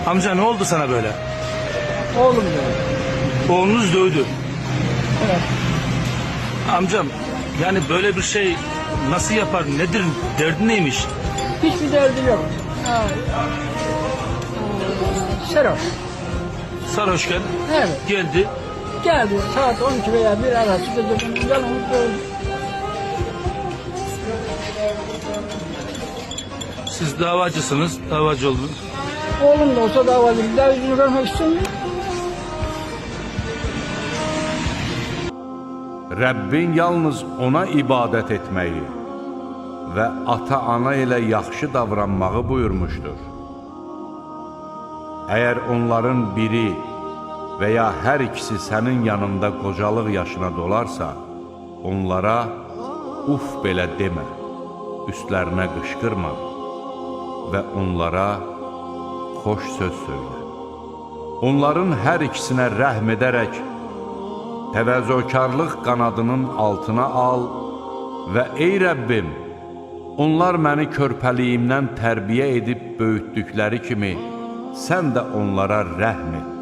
Amca ne oldu sana böyle? Oğlum diyor. Oğlunuz dövdü. Evet. Amcam yani böyle bir şey nasıl yapar? Nedir? Derdi neymiş? Hiçbir derdi yok. Serap. Sarhoşken Evet. geldi. Geldi saat 12 veya 1 arası dedim. Yanımız dövdü. Siz davacısınız. Davacı oldunuz. Oğlum da olsa davacı. Bir daha yüzünü görmek istemiyor. Rəbbin yalnız ona ibadət etməyi və ata-ana ilə yaxşı davranmağı buyurmuşdur. Əgər onların biri və ya hər ikisi sənin yanında qocalıq yaşına dolarsa, onlara uf belə demə, üstlərinə qışqırma və onlara xoş söz söylə. Onların hər ikisinə rəhm edərək, təvəzzökarlıq qanadının altına al və ey Rəbbim, onlar məni körpəliyimdən tərbiyə edib böyütdükləri kimi, sən də onlara rəhm et.